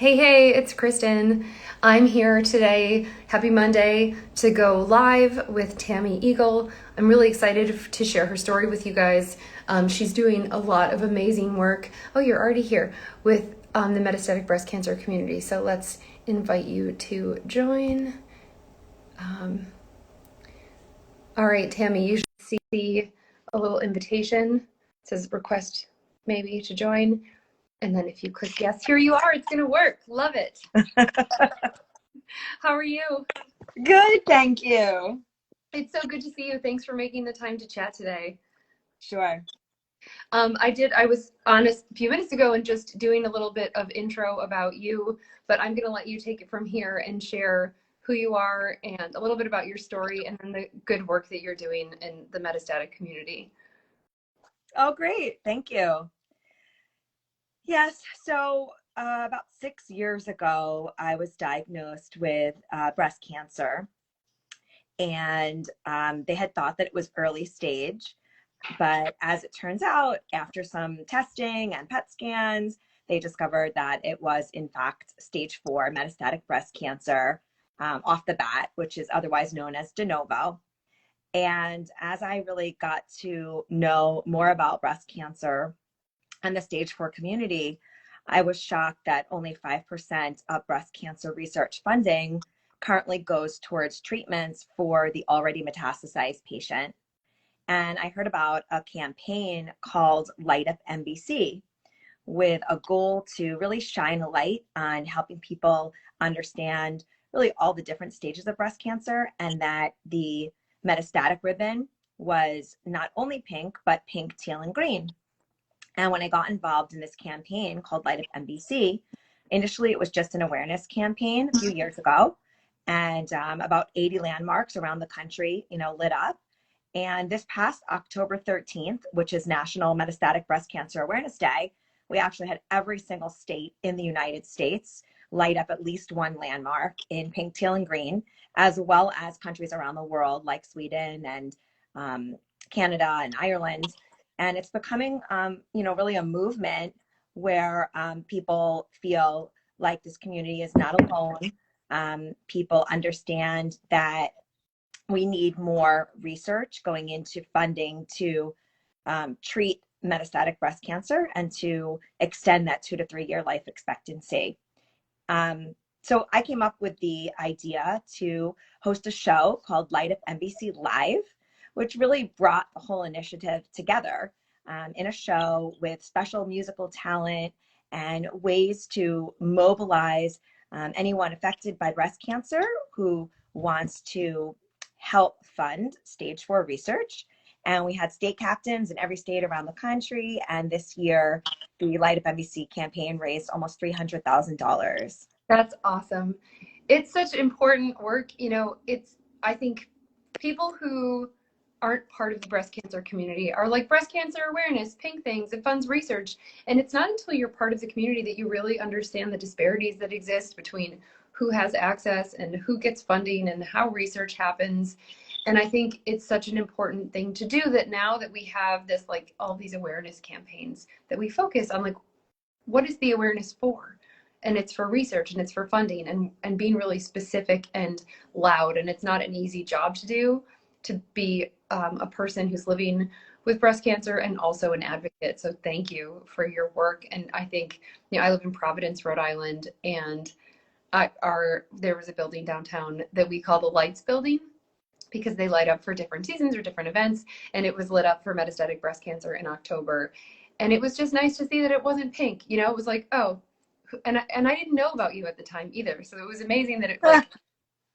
Hey, it's Kristen. I'm here today, happy Monday, to go live with Tami Eagle. I'm really excited to share her story with you guys. She's doing a lot of amazing work. Oh, you're already here with the metastatic breast cancer community. So let's invite you to join. All right, Tami, you should see a little invitation. It says request maybe to join. And then if you click yes, here you are. It's going to work. Love it. How are you? Good, thank you. It's so good to see you. Thanks for making the time to chat today. Sure. I was on a few minutes ago and just doing a little bit of intro about you, but I'm going to let you take it from here and share who you are and a little bit about your story and then the good work that you're doing in the metastatic community. Oh, great. Thank you. Yes. About 6 years ago, I was diagnosed with breast cancer, and they had thought that it was early stage. But as it turns out, after some testing and PET scans, they discovered that it was, in fact, stage 4 metastatic breast cancer off the bat, which is otherwise known as de novo. And as I really got to know more about breast cancer and the stage 4 community, I was shocked that only 5% of breast cancer research funding currently goes towards treatments for the already metastasized patient. And I heard about a campaign called Light Up MBC with a goal to really shine a light on helping people understand really all the different stages of breast cancer, and that the metastatic ribbon was not only pink, but pink, teal, and green. And when I got involved in this campaign called Light Up NBC, initially it was just an awareness campaign a few years ago, and about 80 landmarks around the country, lit up. And this past October 13th, which is National Metastatic Breast Cancer Awareness Day, we actually had every single state in the United States light up at least one landmark in pink, teal, and green, as well as countries around the world like Sweden and Canada and Ireland. And it's becoming, really a movement where people feel like this community is not alone. People understand that we need more research going into funding to treat metastatic breast cancer and to extend that 2 to 3 year life expectancy. So I came up with the idea to host a show called Light Up NBC Live, which really brought the whole initiative together in a show with special musical talent and ways to mobilize anyone affected by breast cancer who wants to help fund stage 4 research. And we had state captains in every state around the country. And this year, the Light Up NBC campaign raised almost $300,000. That's awesome. It's such important work. I think people who aren't part of the breast cancer community are like breast cancer awareness, pink things, it funds research. And it's not until you're part of the community that you really understand the disparities that exist between who has access and who gets funding and how research happens. And I think it's such an important thing to do that now that we have this, like all these awareness campaigns, that we focus on like, what is the awareness for? And it's for research and it's for funding and being really specific and loud. And it's not an easy job to do, to be a person who's living with breast cancer and also an advocate. So thank you for your work. And I think, I live in Providence, Rhode Island, and there was a building downtown that we call the Lights Building because they light up for different seasons or different events. And it was lit up for metastatic breast cancer in October. And it was just nice to see that it wasn't pink. It was like, oh, and I didn't know about you at the time either. So it was amazing that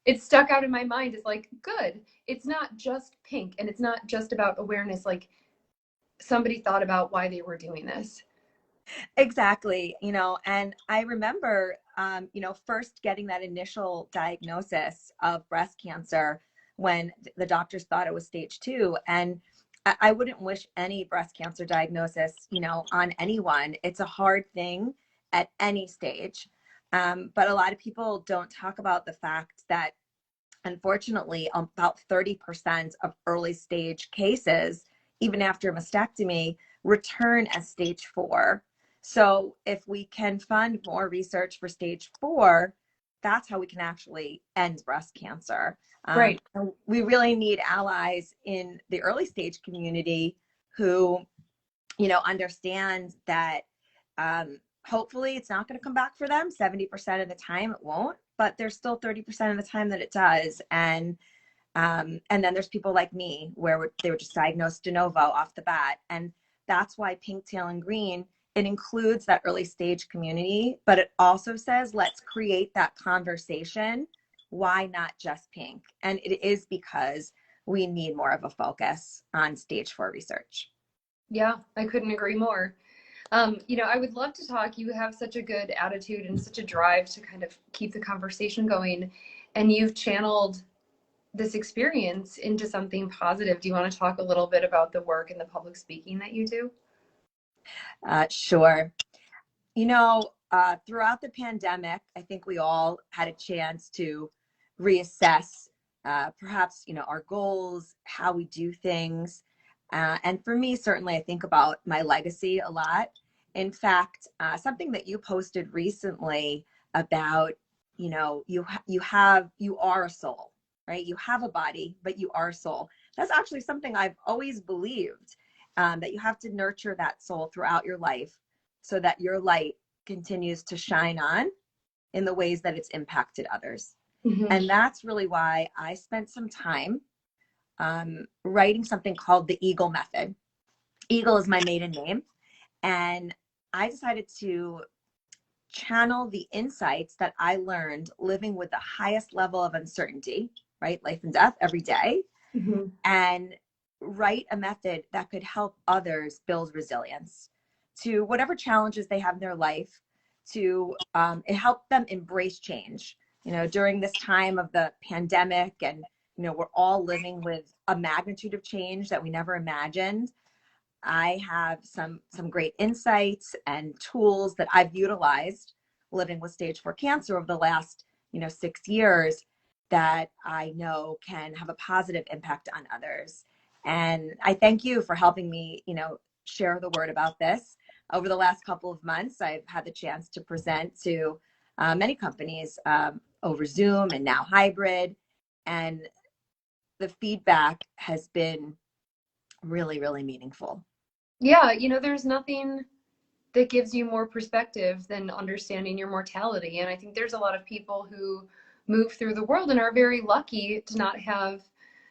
it stuck out in my mind as like, good. It's not just pink and it's not just about awareness. Like somebody thought about why they were doing this. Exactly. And I remember, first getting that initial diagnosis of breast cancer when the doctors thought it was stage 2. And I wouldn't wish any breast cancer diagnosis, on anyone. It's a hard thing at any stage. But a lot of people don't talk about the fact that, unfortunately, about 30% of early stage cases, even after mastectomy, return as stage 4. So if we can fund more research for stage 4, that's how we can actually end breast cancer. Right. We really need allies in the early stage community who, understand that hopefully it's not going to come back for them. 70% of the time it won't, but there's still 30% of the time that it does. And then there's people like me where they were just diagnosed de novo off the bat. And that's why Pink, Teal, and Green, it includes that early stage community, but it also says, let's create that conversation. Why not just pink? And it is because we need more of a focus on stage 4 research. Yeah, I couldn't agree more. I would love to talk. You have such a good attitude and such a drive to kind of keep the conversation going. And you've channeled this experience into something positive. Do you want to talk a little bit about the work and the public speaking that you do? Sure. Throughout the pandemic, I think we all had a chance to reassess perhaps, our goals, how we do things. And for me, certainly, I think about my legacy a lot. In fact, something that you posted recently about, you are a soul, right? You have a body, but you are a soul. That's actually something I've always believed, that you have to nurture that soul throughout your life so that your light continues to shine on in the ways that it's impacted others. Mm-hmm. And that's really why I spent some time writing something called the Eagle Method. Eagle is my maiden name. And I decided to channel the insights that I learned living with the highest level of uncertainty, right? Life and death every day. Mm-hmm. And write a method that could help others build resilience to whatever challenges they have in their life, to help them embrace change. During this time of the pandemic, and we're all living with a magnitude of change that we never imagined. I have some great insights and tools that I've utilized living with stage 4 cancer over the last 6 years that I know can have a positive impact on others. And I thank you for helping me, share the word about this. Over the last couple of months, I've had the chance to present to many companies over Zoom and now hybrid. And the feedback has been really, really meaningful. Yeah, there's nothing that gives you more perspective than understanding your mortality. And I think there's a lot of people who move through the world and are very lucky to not have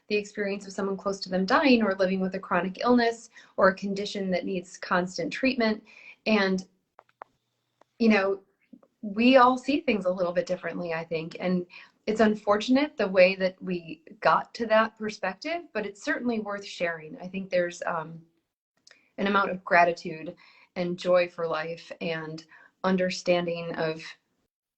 the experience of someone close to them dying or living with a chronic illness or a condition that needs constant treatment. And, we all see things a little bit differently, I think. And it's unfortunate the way that we got to that perspective, but it's certainly worth sharing. I think there's an amount of gratitude and joy for life and understanding of,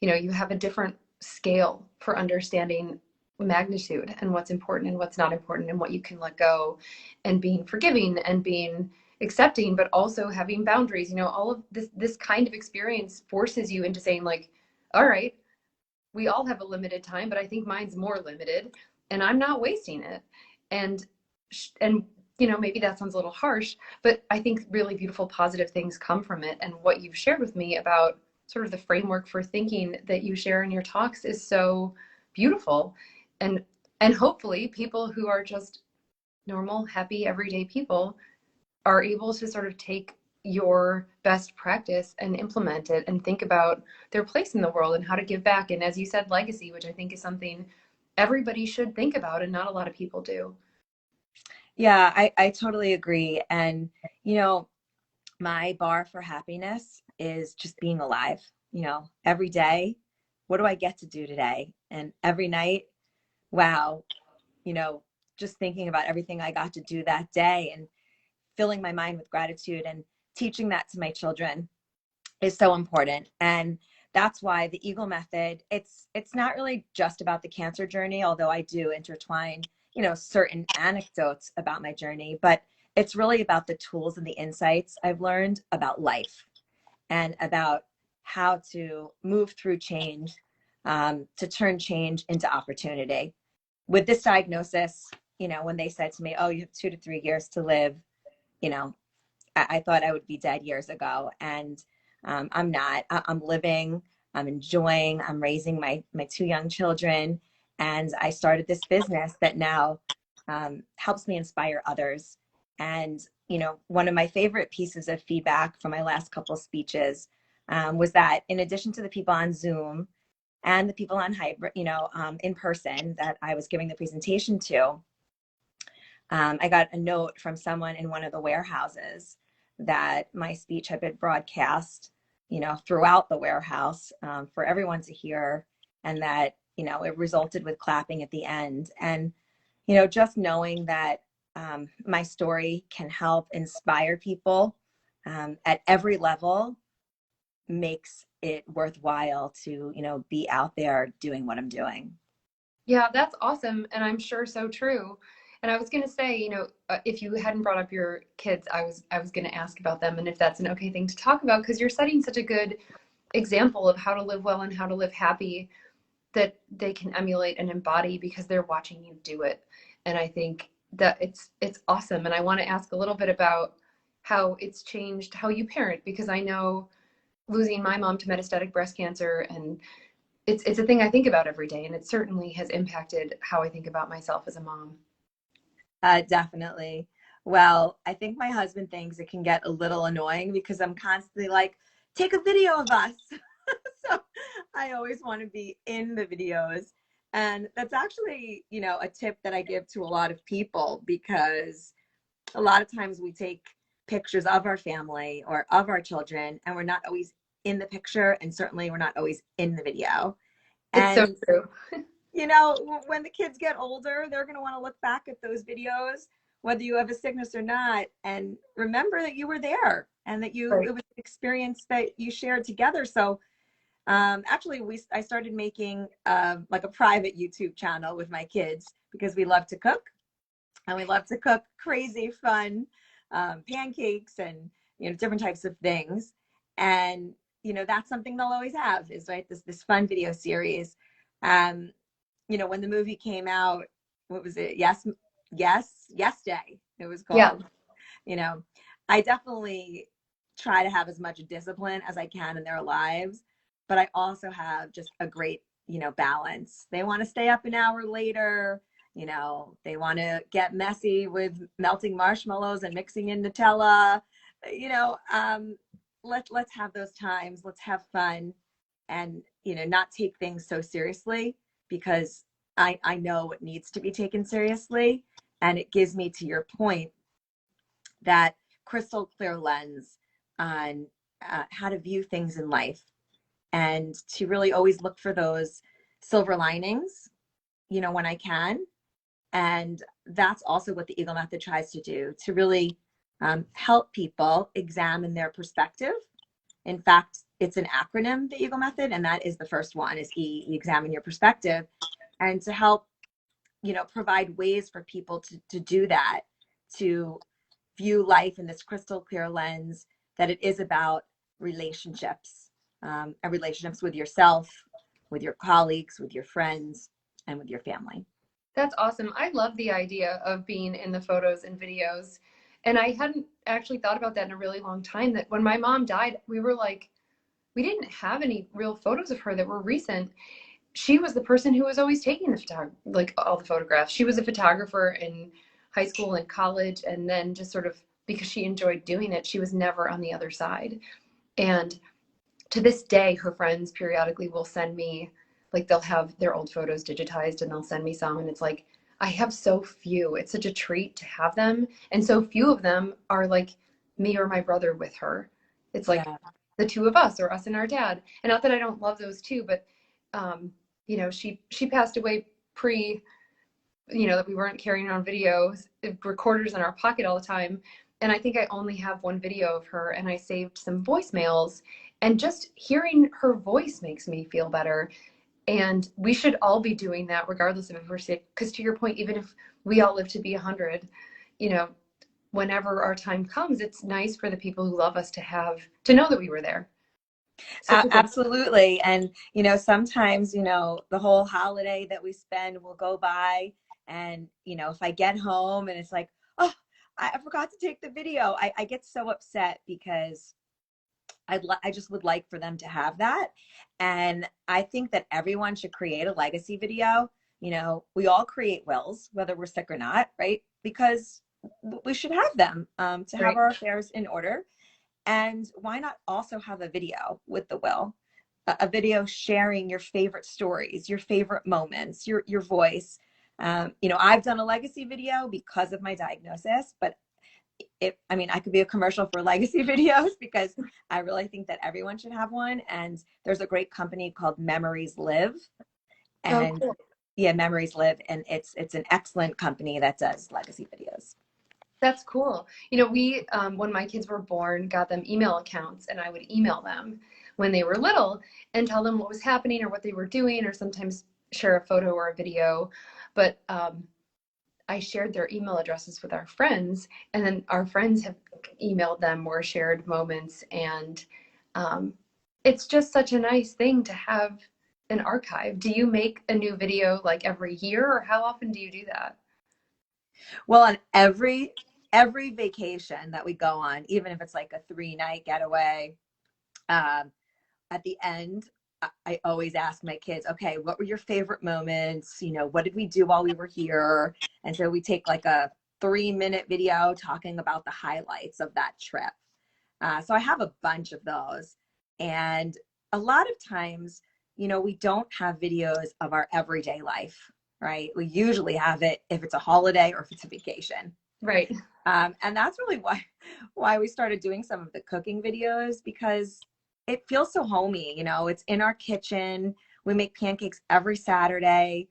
you have a different scale for understanding magnitude and what's important and what's not important and what you can let go, and being forgiving and being accepting, but also having boundaries. All of this kind of experience forces you into saying, like, all right, we all have a limited time, but I think mine's more limited and I'm not wasting it. And maybe that sounds a little harsh, but I think really beautiful, positive things come from it. And what you've shared with me about sort of the framework for thinking that you share in your talks is so beautiful. And hopefully people who are just normal, happy, everyday people are able to sort of take your best practice and implement it and think about their place in the world and how to give back. And as you said, legacy, which I think is something everybody should think about and not a lot of people do. Yeah, I totally agree. And, my bar for happiness is just being alive. Every day, what do I get to do today? And every night, wow, just thinking about everything I got to do that day and filling my mind with gratitude and teaching that to my children is so important. And that's why the Eagle Method, it's not really just about the cancer journey, although I do intertwine, certain anecdotes about my journey, but it's really about the tools and the insights I've learned about life and about how to move through change, to turn change into opportunity. With this diagnosis, when they said to me, oh, you have 2 to 3 years to live, I thought I would be dead years ago. And I'm not. I'm living, I'm enjoying, I'm raising my two young children. And I started this business that now helps me inspire others. And, you know, one of my favorite pieces of feedback from my last couple of speeches was that in addition to the people on Zoom and the people on hybrid, in person that I was giving the presentation to, I got a note from someone in one of the warehouses that my speech had been broadcast, throughout the warehouse for everyone to hear, and that, it resulted with clapping at the end. And, just knowing that my story can help inspire people at every level makes it worthwhile to, be out there doing what I'm doing. Yeah, that's awesome. And I'm sure so true. And I was going to say, if you hadn't brought up your kids, I was going to ask about them and if that's an okay thing to talk about, because you're setting such a good example of how to live well and how to live happy that they can emulate and embody because they're watching you do it. And I think that it's awesome. And I want to ask a little bit about how it's changed how you parent, because I know losing my mom to metastatic breast cancer, and it's a thing I think about every day, and it certainly has impacted how I think about myself as a mom. Definitely. Well, I think my husband thinks it can get a little annoying because I'm constantly like, take a video of us. So I always want to be in the videos. And that's actually, a tip that I give to a lot of people, because a lot of times we take pictures of our family or of our children and we're not always in the picture, and certainly we're not always in the video. It's so And true. when the kids get older, they're going to want to look back at those videos, whether you have a sickness or not, and remember that you were there and that it Right. was an experience that you shared together. So actually, I started making like a private YouTube channel with my kids, because we love to cook, and we love to cook crazy fun pancakes and different types of things. And that's something they'll always have, is right, this fun video series. Um, when the movie came out, what was it? Yes Day, it was Yeah. called. I definitely try to have as much discipline as I can in their lives, but I also have just a great, balance. They want to stay up an hour later. They want to get messy with melting marshmallows and mixing in Nutella. You know, um, let's have those times. Let's have fun, and not take things so seriously, because I know what needs to be taken seriously, and it gives me, to your point, that crystal clear lens on how to view things in life, and to really always look for those silver linings, when I can. And that's also what the Eagle Method tries to do, to really help people examine their perspective. In fact, it's an acronym, the Eagle Method, and that is the first one, is E, examine your perspective. And to help, provide ways for people to do that, to view life in this crystal clear lens, that it is about relationships, and relationships with yourself, with your colleagues, with your friends, and with your family. That's awesome. I love the idea of being in the photos and videos. And I hadn't actually thought about that in a really long time, that when my mom died, we were like, we didn't have any real photos of her that were recent. She was the person who was always taking like all the photographs. She was a photographer in high school and college, and then just sort of, because she enjoyed doing it, she was never on the other side. And to this day, her friends periodically will send me, like, they'll have their old photos digitized and they'll send me some. And it's like, I have so few. It's such a treat to have them. And so few of them are like me or my brother with her. It's like Yeah. the two of us, or us and our dad. And not that I don't love those too, but she passed away pre, that we weren't carrying around videos, recorders in our pocket all the time. And I think I only have one video of her, and I saved some voicemails. And just hearing her voice makes me feel better. And we should all be doing that regardless of if we're sick. Because to your point, even if we all live to be 100, you know, whenever our time comes, it's nice for the people who love us to know that we were there. Such a good. Absolutely. And, sometimes, the whole holiday that we spend will go by. And, if I get home and it's like, oh, I forgot to take the video, I get so upset, because I just would like for them to have that. And I think that everyone should create a legacy video. You know, we all create wills, whether we're sick or not, right? Because we should have them to have Right. our affairs in order. And why not also have a video with the will? A video sharing your favorite stories, your favorite moments, your voice. You know, I've done a legacy video because of my diagnosis, but I mean, I could be a commercial for legacy videos because I really think that everyone should have one. And there's a great company called Memories Live, Oh, and cool. yeah, Memories Live, and it's an excellent company that does legacy videos. That's cool. You know, we, when my kids were born, got them email accounts, and I would email them when they were little and tell them what was happening or what they were doing, or sometimes share a photo or a video. But I shared their email addresses with our friends, and then our friends have emailed them or shared moments. And um, it's just such a nice thing to have an archive. Do you make a new video like every year, or how often do you do that? Well, on every vacation that we go on, even if it's like a 3-night getaway, um, at the end, I always ask my kids, okay, what were your favorite moments? You know, what did we do while we were here? And so we take like a 3-minute video talking about the highlights of that trip. So I have a bunch of those. And a lot of times, you know, we don't have videos of our everyday life, right? We usually have it if it's a holiday or if it's a vacation. Right. And that's really why we started doing some of the cooking videos, because it feels so homey. You know, it's in our kitchen. We make pancakes every Saturday.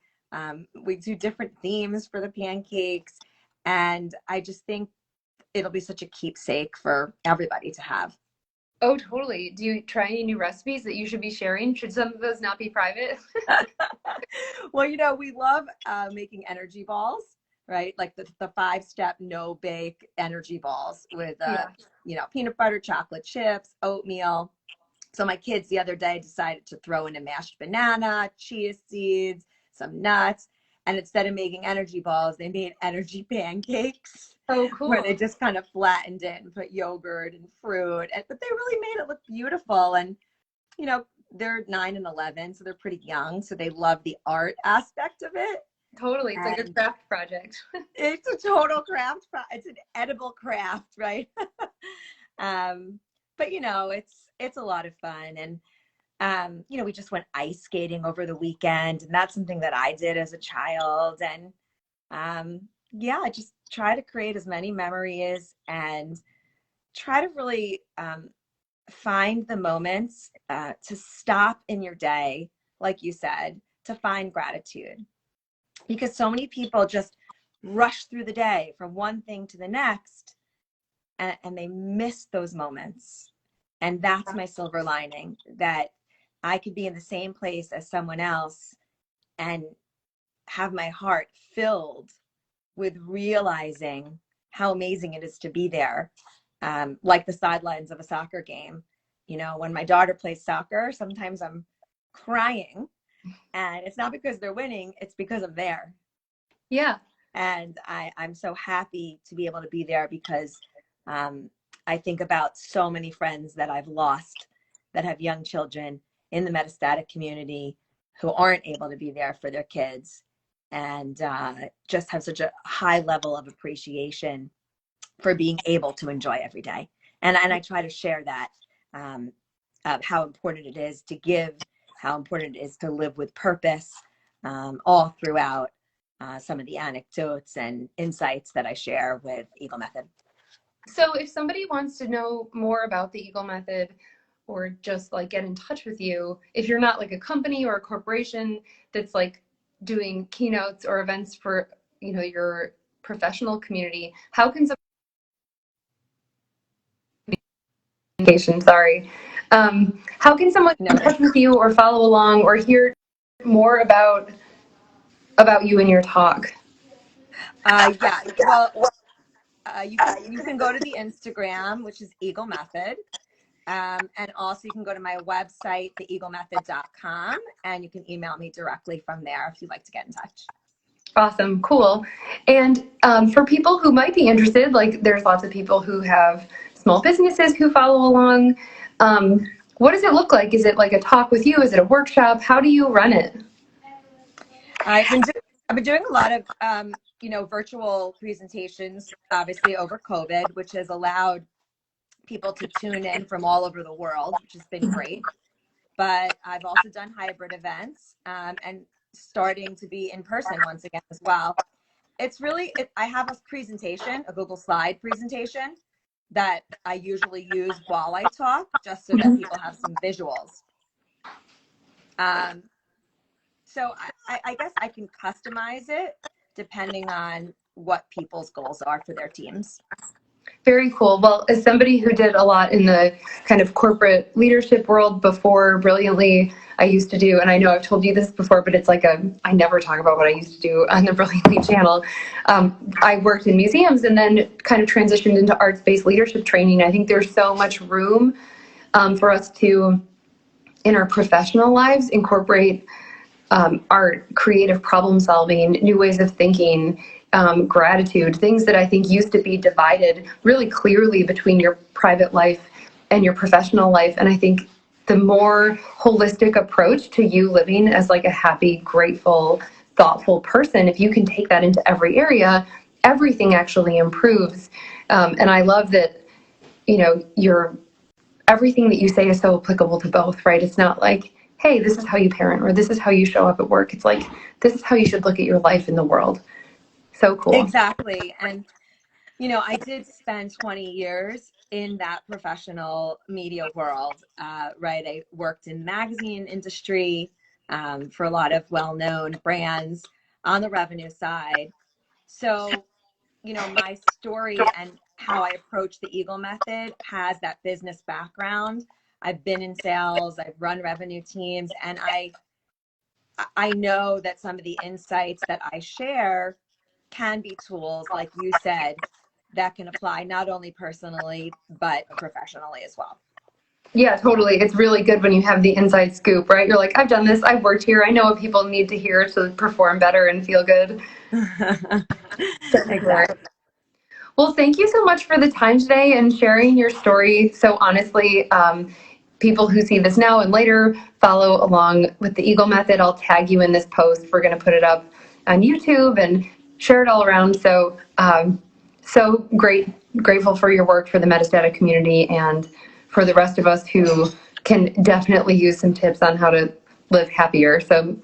We do different themes for the pancakes. And I just think it'll be such a keepsake for everybody to have. Oh, totally. Do you try any new recipes that you should be sharing? Should some of those not be private? Well, you know, we love making energy balls, right? Like the 5-step no bake energy balls with, Yeah. you know, peanut butter, chocolate chips, oatmeal. So my kids the other day decided to throw in a mashed banana, chia seeds, some nuts. And instead of making energy balls, they made energy pancakes Oh, where cool. they just kind of flattened it and put yogurt and fruit. But they really made it look beautiful. And, you know, they're 9 and 11, so they're pretty young. So they love the art aspect of it. Totally. It's like a And craft project. it's a total craft. It's an edible craft, right? um, but, you know, it's a lot of fun. And you know, we just went ice skating over the weekend, and that's something that I did as a child. And yeah, I just try to create as many memories and try to really find the moments to stop in your day, like you said, to find gratitude. Because so many people just rush through the day from one thing to the next, and they miss those moments. And that's my silver lining, that I could be in the same place as someone else and have my heart filled with realizing how amazing it is to be there. Like the sidelines of a soccer game. You know, when my daughter plays soccer, sometimes I'm crying, and it's not because they're winning, it's because I'm there. Yeah. And I'm so happy to be able to be there because I think about so many friends that I've lost that have young children in the metastatic community who aren't able to be there for their kids, and just have such a high level of appreciation for being able to enjoy every day. And I try to share that, of how important it is to give, how important it is to live with purpose, all throughout some of the anecdotes and insights that I share with Eagle Method. So if somebody wants to know more about the Eagle Method or just like get in touch with you, if you're not like a company or a corporation that's like doing keynotes or events for, you know, your professional community, how can communication, sorry. How can someone No get in touch worries. with you or follow along or hear more about you and your talk? Yeah, well, you can go to the Instagram, which is Eagle Method. And also you can go to my website, theeaglemethod.com, and you can email me directly from there if you'd like to get in touch. Awesome, cool. And for people who might be interested, like there's lots of people who have small businesses who follow along. What does it look like? Is it like a talk with you? Is it a workshop? How do you run it? I've been doing a lot of virtual presentations, obviously over COVID, which has allowed people to tune in from all over the world, which has been great. But I've also done hybrid events, and starting to be in person once again as well. It's really, I have a presentation, a Google slide presentation that I usually use while I talk, just so that people have some visuals. So I guess I can customize it depending on what people's goals are for their teams. Very cool. Well, as somebody who did a lot in the kind of corporate leadership world before Brilliantly, I used to do, and I know I've told you this before, but it's like I never talk about what I used to do on the Brilliantly channel. I worked in museums and then kind of transitioned into arts-based leadership training. I think there's so much room for us to, in our professional lives, incorporate art, creative problem solving, new ways of thinking, gratitude, things that I think used to be divided really clearly between your private life and your professional life. And I think the more holistic approach to you living as like a happy, grateful, thoughtful person, if you can take that into every area, everything actually improves. And I love that, everything that you say is so applicable to both, right? It's not like, hey, this is how you parent, or this is how you show up at work. It's like, this is how you should look at your life in the world. So cool. Exactly. And, I did spend 20 years in that professional media world, right? I worked in the magazine industry for a lot of well-known brands on the revenue side. So, my story and how I approach the Eagle method has that business background. I've been in sales, I've run revenue teams, and I know that some of the insights that I share can be tools, like you said, that can apply not only personally, but professionally as well. Yeah, totally. It's really good when you have the inside scoop, right? You're like, I've done this, I've worked here, I know what people need to hear to perform better and feel good. Exactly. Well, thank you so much for the time today and sharing your story so honestly. People who see this now and later follow along with the Eagle method. I'll tag you in this post. We're going to put it up on YouTube and share it all around. So, so grateful for your work for the metastatic community and for the rest of us who can definitely use some tips on how to live happier. So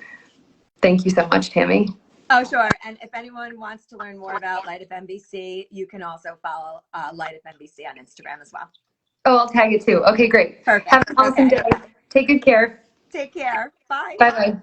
thank you so much, Tami. Oh, sure. And if anyone wants to learn more about Light Up MBC, you can also follow Light Up MBC on Instagram as well. Oh, I'll tag it too. Okay, great. Perfect. Have an awesome day. Take good care. Take care. Bye. Bye-bye.